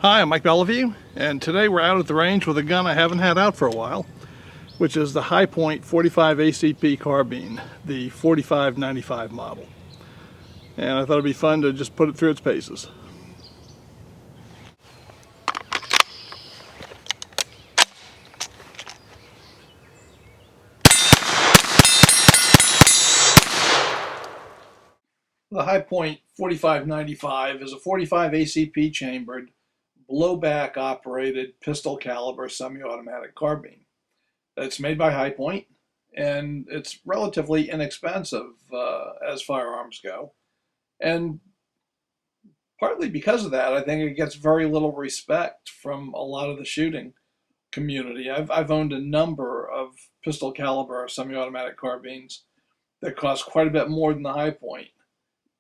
Hi, I'm Mike Bellevue, and today we're out at the range with a gun I haven't had out for a while, which is the High Point 45 ACP Carbine, the 4595 model. And I thought it'd be fun to just put it through its paces. The High Point 4595 is a 45 ACP chambered, blowback-operated pistol caliber semi-automatic carbine. It's made by High Point, and it's relatively inexpensive as firearms go. And partly because of that, I think it gets very little respect from a lot of the shooting community. I've owned a number of pistol caliber semi-automatic carbines that cost quite a bit more than the High Point.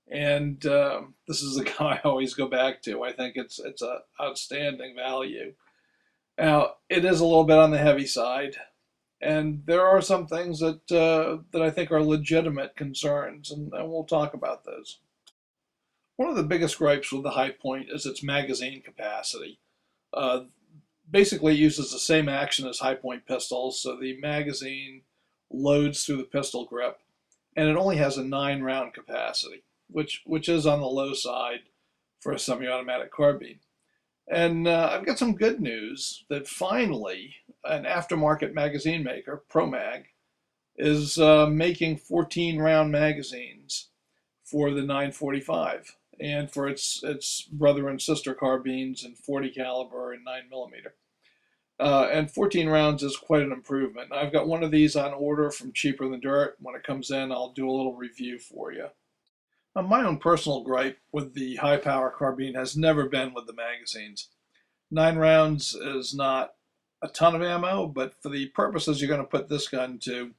And this is the gun I always go back to. I think it's a outstanding value. Now, it is a little bit on the heavy side, and there are some things that I think are legitimate concerns, and we'll talk about those. One of the biggest gripes with the High Point is its magazine capacity. Uh, Basically, it uses the same action as High Point pistols, so the magazine loads through the pistol grip, and it only has a 9-round capacity, which is on the low side for a semi-automatic carbine. And I've got some good news that finally an aftermarket magazine maker, ProMag, is making 14-round magazines for the 945 and for its brother and sister carbines in 40 caliber and 9mm. And 14 rounds is quite an improvement. I've got one of these on order from Cheaper Than Dirt. When it comes in, I'll do a little review for you. My own personal gripe with the high power carbine has never been with the magazines. 9 rounds is not a ton of ammo, but for the purposes you're going to put this gun to,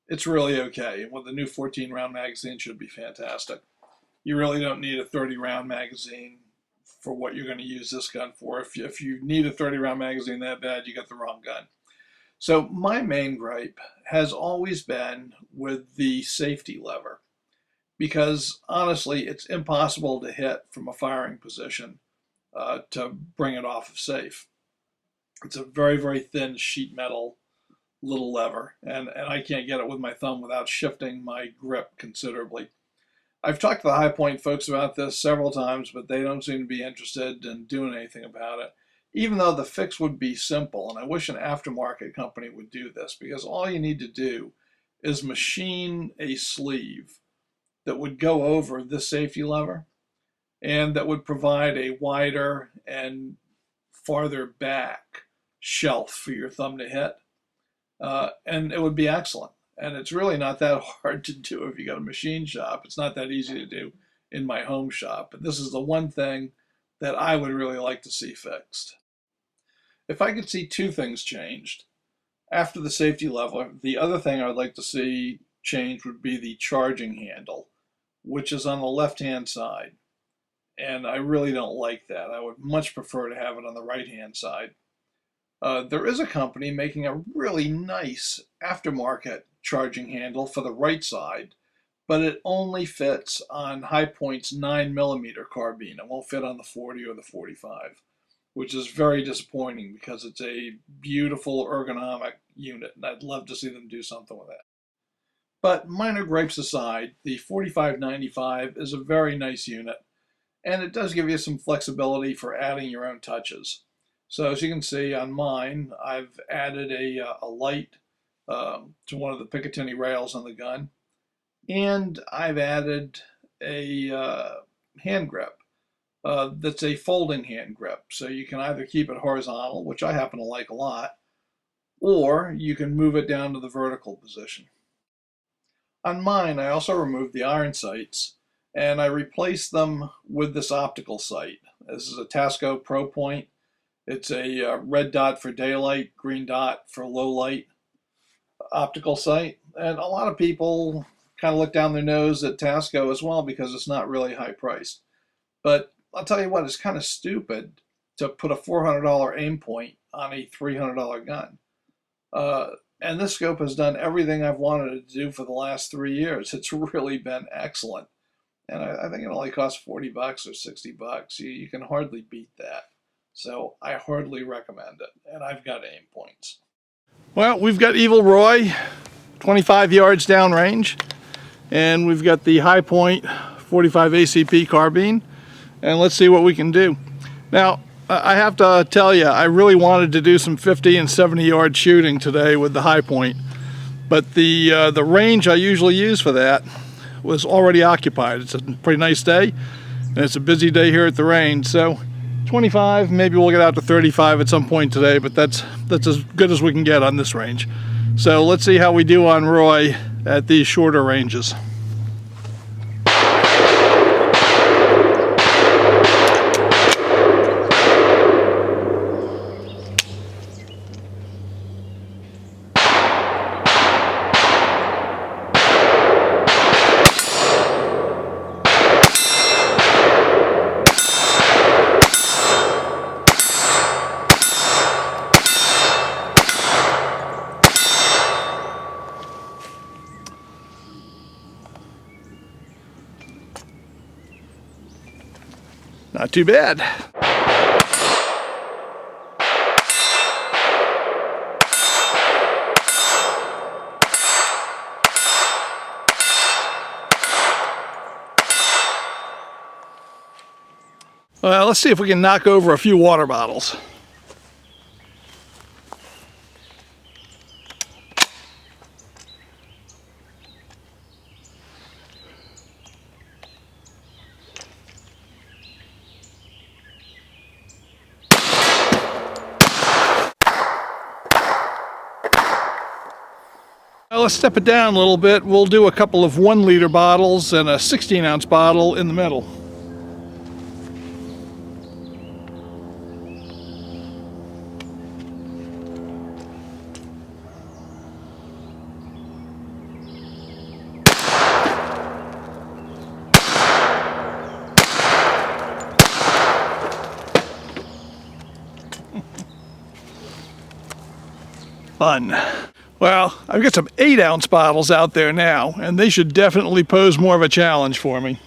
it's really okay. With the new 14-round magazine, should be fantastic. You really don't need a 30-round magazine for what you're going to use this gun for. If you need a 30-round magazine that bad, you got the wrong gun. So my main gripe has always been with the safety lever, because honestly, it's impossible to hit from a firing position to bring it off of safe. It's a very, very thin sheet metal little lever, and I can't get it with my thumb without shifting my grip considerably. I've talked to the High Point folks about this several times, but they don't seem to be interested in doing anything about it, even though the fix would be simple. And I wish an aftermarket company would do this, because all you need to do is machine a sleeve that would go over this safety lever and that would provide a wider and farther back shelf for your thumb to hit. And it would be excellent. And it's really not that hard to do if you got a machine shop. It's not that easy to do in my home shop. But this is the one thing that I would really like to see fixed. If I could see two things changed after the safety level, the other thing I'd like to see changed would be the charging handle, which is on the left-hand side. And I really don't like that. I would much prefer to have it on the right-hand side. There is a company making a really nice aftermarket charging handle for the right side, but it only fits on High Point's 9mm carbine. It won't fit on the 40 or the 45, which is very disappointing because it's a beautiful ergonomic unit, and I'd love to see them do something with it. But minor gripes aside, the 4595 is a very nice unit, and it does give you some flexibility for adding your own touches. So as you can see on mine, I've added a light to one of the Picatinny rails on the gun, and I've added a hand grip that's a folding hand grip. So you can either keep it horizontal, which I happen to like a lot, or you can move it down to the vertical position. On mine, I also removed the iron sights, and I replaced them with this optical sight. This is a Tasco Pro Point. It's a red dot for daylight, green dot for low light optical sight. And a lot of people kind of look down their nose at Tasco as well because it's not really high priced. But I'll tell you what, it's kind of stupid to put a $400 aim point on a $300 gun. And this scope has done everything I've wanted it to do for the last 3 years. It's really been excellent. And I think it only costs $40 or $60. You can hardly beat that. So I hardly recommend it, and I've got aim points. Well, we've got Evil Roy, 25 yards downrange, and we've got the High Point 45 ACP carbine, and let's see what we can do. Now, I have to tell you, I really wanted to do some 50 and 70 yard shooting today with the High Point, but the range I usually use for that was already occupied. It's a pretty nice day, and it's a busy day here at the range, so 25, maybe we'll get out to 35 at some point today, but that's as good as we can get on this range. So let's see how we do on Roy at these shorter ranges. Not too bad. Well, let's see if we can knock over a few water bottles. Now let's step it down a little bit. We'll do a couple of 1 liter bottles and a 16-ounce bottle in the middle. Fun. Well, I've got some 8-ounce bottles out there now, and they should definitely pose more of a challenge for me.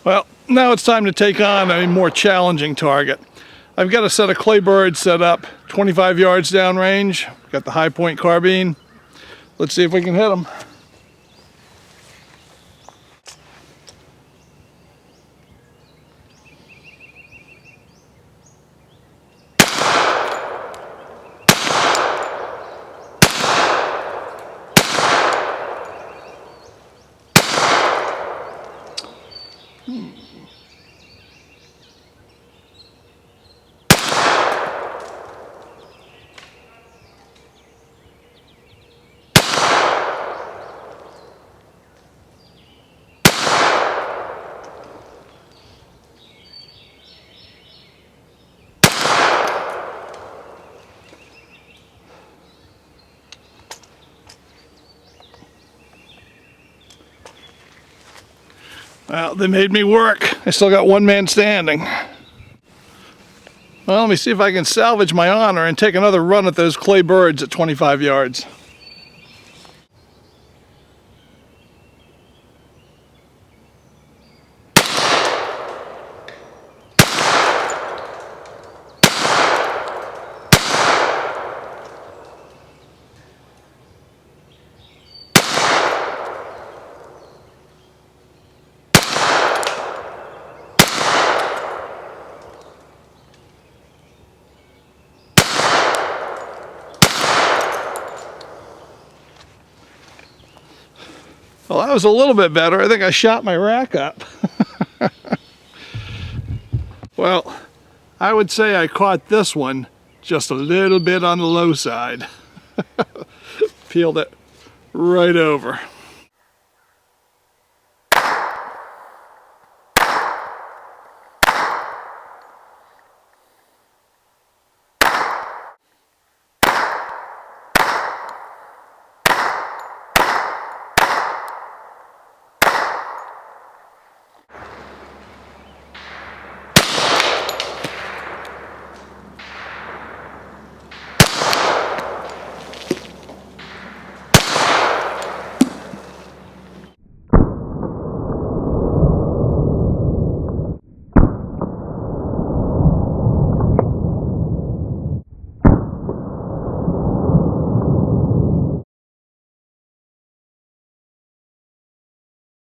Well, now it's time to take on a more challenging target. I've got a set of clay birds set up, 25 yards downrange. Got the High Point carbine. Let's see if we can hit them. Well, they made me work. I still got one man standing. Well, let me see if I can salvage my honor and take another run at those clay birds at 25 yards. Well, that was a little bit better. I think I shot my rack up. Well, I would say I caught this one just a little bit on the low side. Peeled it right over.